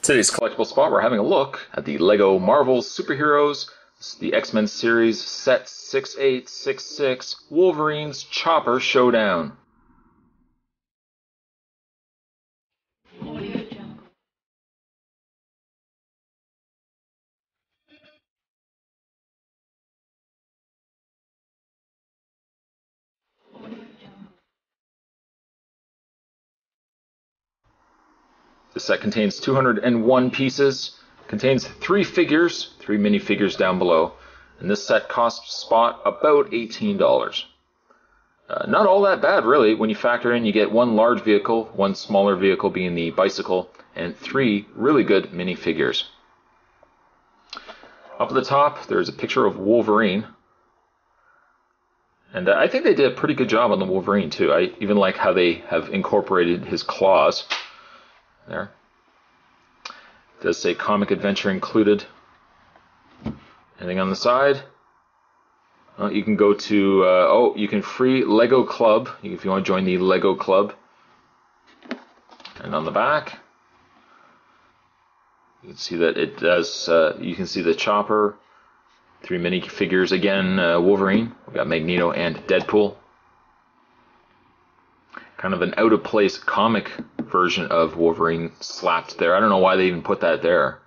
Today's collectible spot, we're having a look at the LEGO Marvel Superheroes, the X-Men series set 6866 Wolverines Chopper Showdown. The set contains 201 pieces, contains 3 figures, 3 minifigures down below, and this set costs Spot about $18. Not all that bad, really. When you factor in, you get 1 large vehicle, 1 smaller vehicle being the bicycle, and 3 really good minifigures. Up at the top, there's a picture of Wolverine. And I think they did a pretty good job on the Wolverine, too. I even like how they have incorporated his claws. There. It does say comic adventure included. Anything on the side? You can go to, you can free Lego Club if you want to join the Lego Club. And on the back, you can see that it does, you can see the Chopper, 3 minifigures again, Wolverine. We've got Magneto and Deadpool. Kind of an out-of-place comic version of Wolverine slapped there. I don't know why they even put that there.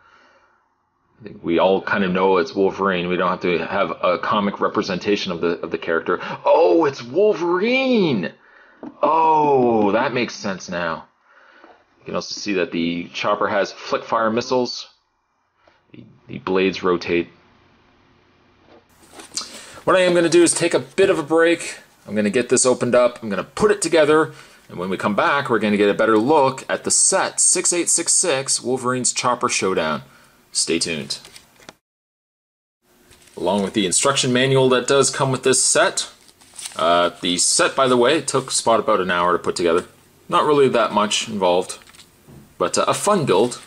I think we all kind of know it's Wolverine. We don't have to have a comic representation of the character. Oh, it's Wolverine! Oh, that makes sense now. You can also see that the chopper has flick-fire missiles. The blades rotate. What I am going to do is take a bit of a break. I'm going to get this opened up. I'm going to put it together. And when we come back, we're going to get a better look at the set 6866 Wolverines Chopper Showdown. Stay tuned. Along with the instruction manual that does come with this set. The set, by the way, took Spot about an hour to put together. Not really that much involved, but a fun build.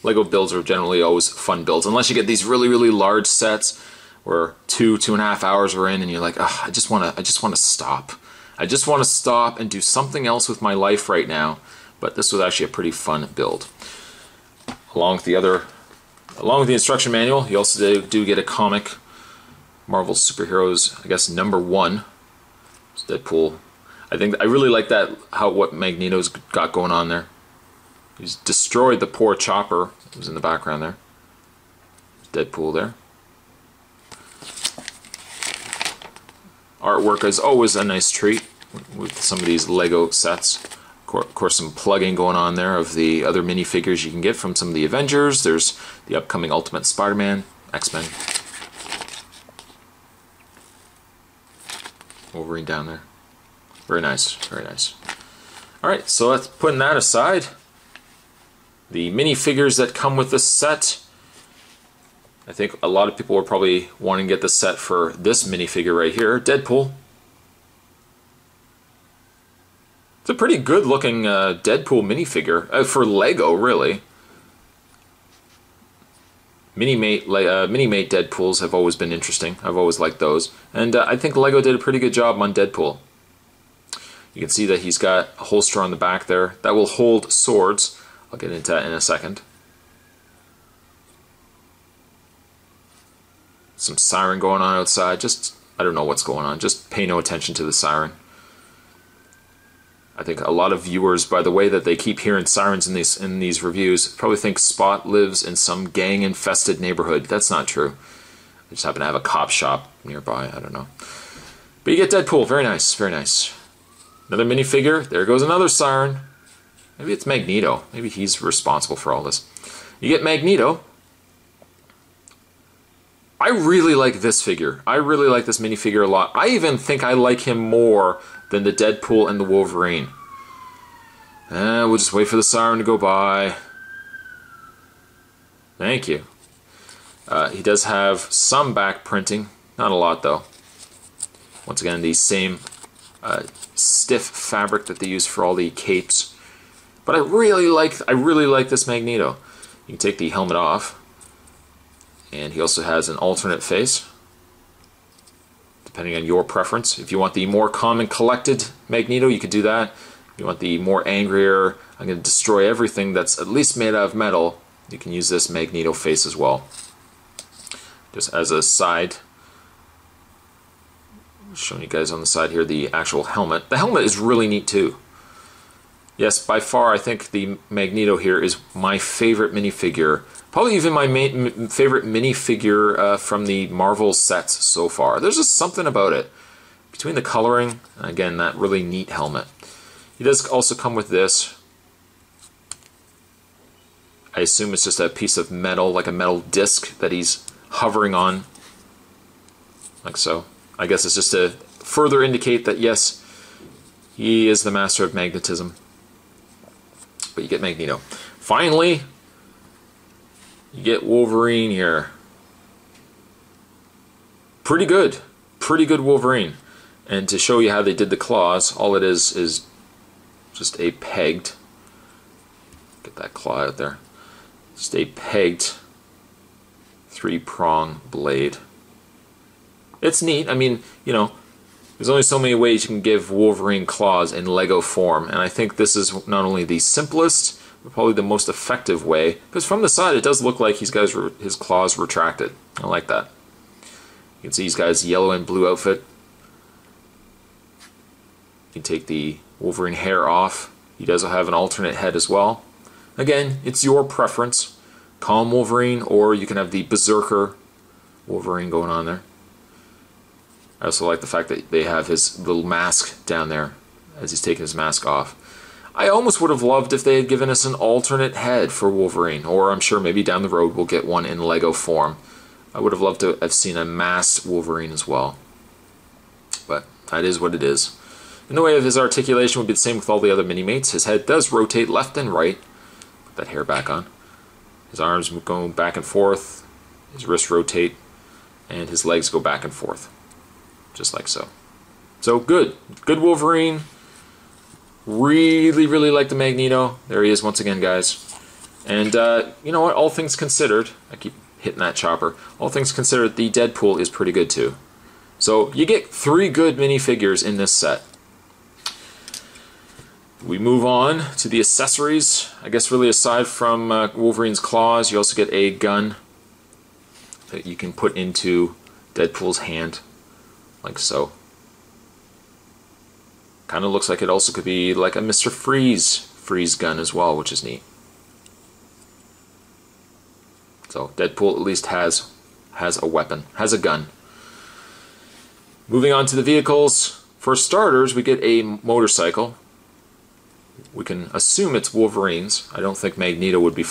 LEGO builds are generally always fun builds, unless you get these really, really large sets where 2.5 hours are in, and you're like, oh, I just want to stop. I just want to stop and do something else with my life right now. But this was actually a pretty fun build. Along with the instruction manual, you also do get a comic, Marvel Superheroes, I guess #1. It's Deadpool. I really like that, what Magneto's got going on there. He's destroyed the poor Chopper. It was in the background there. Deadpool there. Artwork is always a nice treat with some of these LEGO sets. Of course, some plugging going on there of the other minifigures you can get from some of the Avengers. There's the upcoming Ultimate Spider-Man, X-Men. Wolverine down there. Very nice, very nice. Alright, so let's putting that aside. The minifigures that come with this set. I think a lot of people are probably wanting to get the set for this minifigure right here, Deadpool. It's a pretty good looking Deadpool minifigure, for LEGO really. Mini-Mate Deadpools have always been interesting. I've always liked those. And I think LEGO did a pretty good job on Deadpool. You can see that he's got a holster on the back there that will hold swords. I'll get into that in a second. Some siren going on outside. I don't know what's going on. Just pay no attention to the siren. I think a lot of viewers, by the way that they keep hearing sirens in these reviews, probably think Spot lives in some gang-infested neighborhood. That's not true. I just happen to have a cop shop nearby. I don't know. But you get Deadpool. Very nice. Very nice. Another minifigure. There goes another siren. Maybe it's Magneto. Maybe he's responsible for all this. You get Magneto. I really like this figure. I really like this minifigure a lot. I even think I like him more than the Deadpool and the Wolverine. We'll just wait for the siren to go by. Thank you. He does have some back printing. Not a lot, though. Once again, the same stiff fabric that they use for all the capes. But I really like this Magneto. You can take the helmet off. And he also has an alternate face, depending on your preference. If you want the more calm and collected Magneto, you could do that. If you want the more angrier, I'm going to destroy everything that's at least made out of metal, You can use this Magneto face as well. Just as a side, showing you guys on the side here the actual helmet. The helmet is really neat too. Yes, by far I think the Magneto here is my favorite minifigure. Probably even my favorite minifigure from the Marvel sets so far. There's just something about it. Between the coloring, and again, that really neat helmet. He does also come with this. I assume it's just a piece of metal, like a metal disc that he's hovering on. Like so. I guess it's just to further indicate that, yes, he is the master of magnetism. But you get Magneto. Finally, you get Wolverine here. Pretty good. Pretty good Wolverine. And to show you how they did the claws, all it is just a pegged, get that claw out there, just a pegged 3-prong blade. It's neat. I mean, you know, there's only so many ways you can give Wolverine claws in Lego form, and I think this is not only the simplest, but probably the most effective way, because from the side it does look like he's got his claws retracted. I like that. You can see he's got his yellow and blue outfit. You can take the Wolverine hair off. He does have an alternate head as well. Again, it's your preference. Calm Wolverine, or you can have the Berserker Wolverine going on there. I also like the fact that they have his little mask down there as he's taking his mask off. I almost would have loved if they had given us an alternate head for Wolverine, or I'm sure maybe down the road we'll get one in Lego form. I would have loved to have seen a masked Wolverine as well. But that is what it is. In the way of his articulation would be the same with all the other mini-mates. His head does rotate left and right. Put that hair back on. His arms go back and forth. His wrists rotate. And his legs go back and forth. Just like so. So good. Good Wolverine. Really, really like the Magneto. There he is once again, guys. And you know what? All things considered, I keep hitting that chopper. All things considered, the Deadpool is pretty good too. So you get 3 good minifigures in this set. We move on to the accessories. I guess really aside from Wolverine's claws, you also get a gun that you can put into Deadpool's hand, like so. Kind of looks like it also could be like a Mr. Freeze gun as well, which is neat. So Deadpool at least has a weapon, has a gun. Moving on to the vehicles. For starters, we get a motorcycle. We can assume it's Wolverine's. I don't think Magneto would be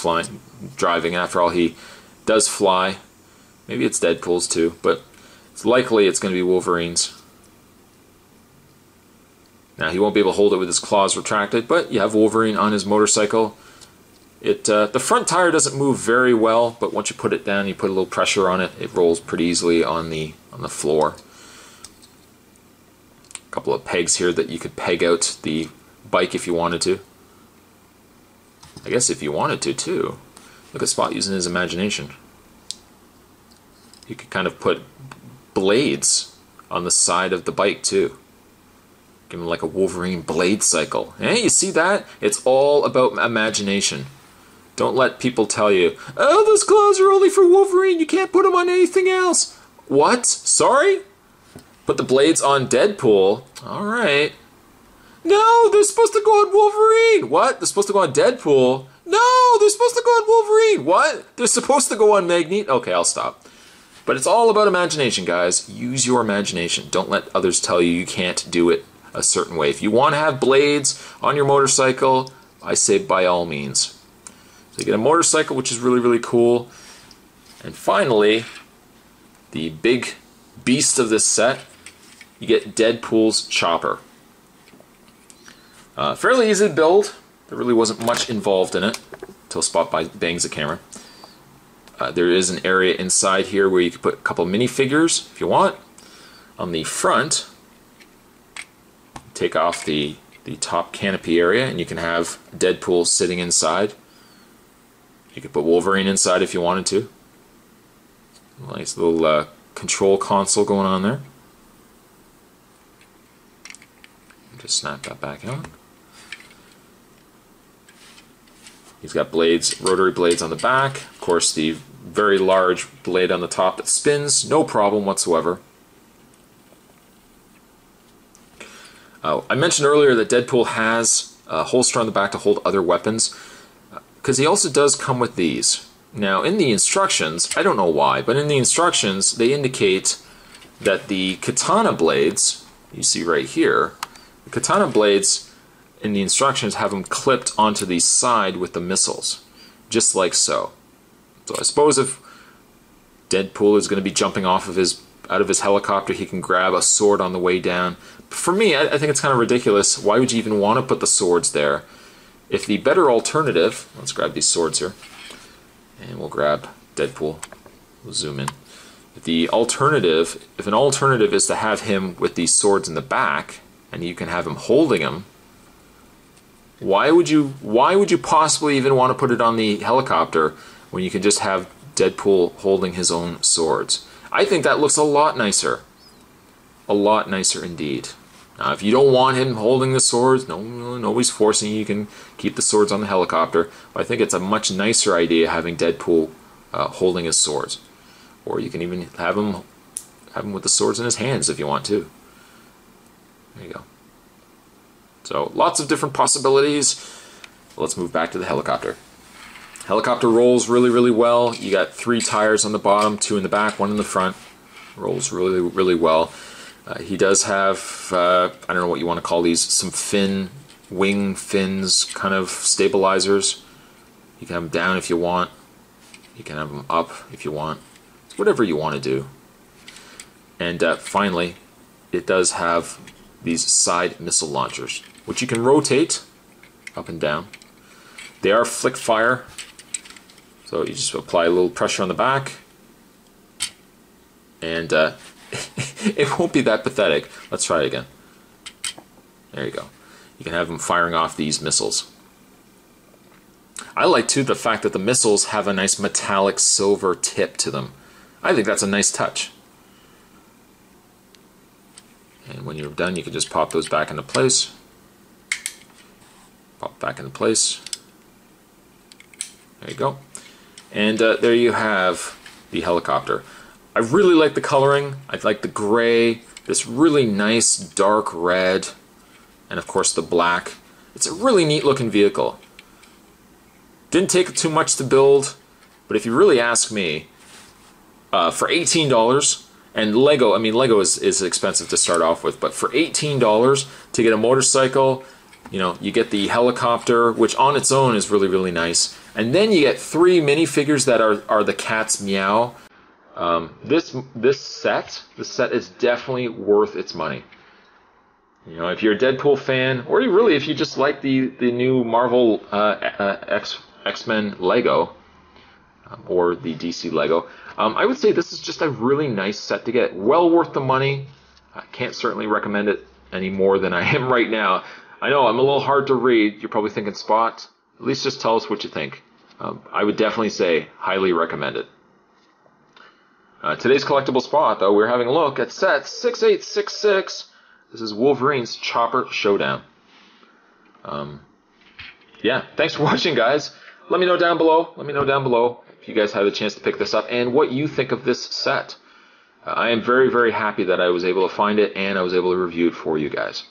driving. After all, he does fly. Maybe it's Deadpool's too, but it's likely it's going to be Wolverine's. Now, he won't be able to hold it with his claws retracted, but you have Wolverine on his motorcycle. The front tire doesn't move very well, but once you put it down, you put a little pressure on it, it rolls pretty easily on the floor. A couple of pegs here that you could peg out the bike if you wanted to. I guess if you wanted to, too. Look at Spot using his imagination. You could kind of put blades on the side of the bike, too. Give him like a Wolverine blade cycle. Hey, you see that? It's all about imagination. Don't let people tell you, oh, those claws are only for Wolverine. You can't put them on anything else. What? Sorry? Put the blades on Deadpool. All right. No, they're supposed to go on Wolverine. What? They're supposed to go on Deadpool. No, they're supposed to go on Wolverine. What? They're supposed to go on Magneto. Okay, I'll stop. But it's all about imagination, guys. Use your imagination. Don't let others tell you you can't do it a certain way. If you want to have blades on your motorcycle, I say by all means. So you get a motorcycle, which is really, really cool. And finally, the big beast of this set, you get Deadpool's chopper. Fairly easy to build. There really wasn't much involved in it until Spot bangs the camera. There is an area inside here where you can put a couple minifigures if you want. On the front, take off the top canopy area and you can have Deadpool sitting inside. You could put Wolverine inside if you wanted to. Nice little control console going on there. Just snap that back out. He's got blades, rotary blades on the back. Of course, the very large blade on the top that spins, no problem whatsoever. I mentioned earlier that Deadpool has a holster on the back to hold other weapons, because he also does come with these. Now, in the instructions, I don't know why, but in the instructions, they indicate that the katana blades, you see right here, the katana blades in the instructions have them clipped onto the side with the missiles, just like so. So I suppose if Deadpool is going to be jumping off of out of his helicopter, he can grab a sword on the way down. But for me, I think it's kind of ridiculous. Why would you even want to put the swords there? If the better alternative, let's grab these swords here, and we'll grab Deadpool. We'll zoom in. If an alternative is to have him with these swords in the back, and you can have him holding them, why would you possibly even want to put it on the helicopter when you can just have Deadpool holding his own swords? I think that looks a lot nicer. A lot nicer indeed. Now, if you don't want him holding the swords, nobody's forcing you. You can keep the swords on the helicopter. But I think it's a much nicer idea having Deadpool holding his swords. Or you can even have him with the swords in his hands if you want to. There you go. So, lots of different possibilities. Let's move back to the helicopter. Helicopter rolls really, really well. You got 3 tires on the bottom, 2 in the back, 1 in the front. Rolls really, really well. He does have, I don't know what you want to call these, some wing fins kind of stabilizers. You can have them down if you want. You can have them up if you want. It's whatever you want to do. And finally, it does have these side missile launchers, which you can rotate up and down. They are flick fire, so you just apply a little pressure on the back, and it won't be that pathetic. Let's try it again. There you go. You can have them firing off these missiles. I like too the fact that the missiles have a nice metallic silver tip to them. I think that's a nice touch. And when you're done, you can just pop those back into place. Pop back into place. There you go. And there you have the helicopter. I really like the coloring. I like the gray, this really nice dark red, and of course the black. It's a really neat looking vehicle. Didn't take too much to build, but if you really ask me, for $18, and Lego, I mean Lego is expensive to start off with, but for $18 to get a motorcycle, you know, you get the helicopter, which on its own is really, really nice. And then you get 3 minifigures that are the cat's meow. This set is definitely worth its money. You know, if you're a Deadpool fan, or if you just like the new Marvel X-Men Lego, or the DC Lego, I would say this is just a really nice set to get. Well worth the money. I can't certainly recommend it any more than I am right now. I know I'm a little hard to read. You're probably thinking, Spot, at least just tell us what you think. I would definitely say highly recommend it. Today's collectible spot, though, we're having a look at set 6866. This is Wolverines Chopper Showdown. Yeah, thanks for watching, guys. Let me know down below. If you guys had a chance to pick this up and what you think of this set. I am very, very happy that I was able to find it and I was able to review it for you guys.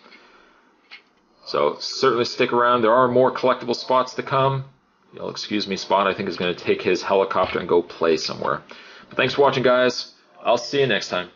So certainly stick around. There are more collectible spots to come. You'll excuse me, Spot, I think is going to take his helicopter and go play somewhere. But thanks for watching, guys. I'll see you next time.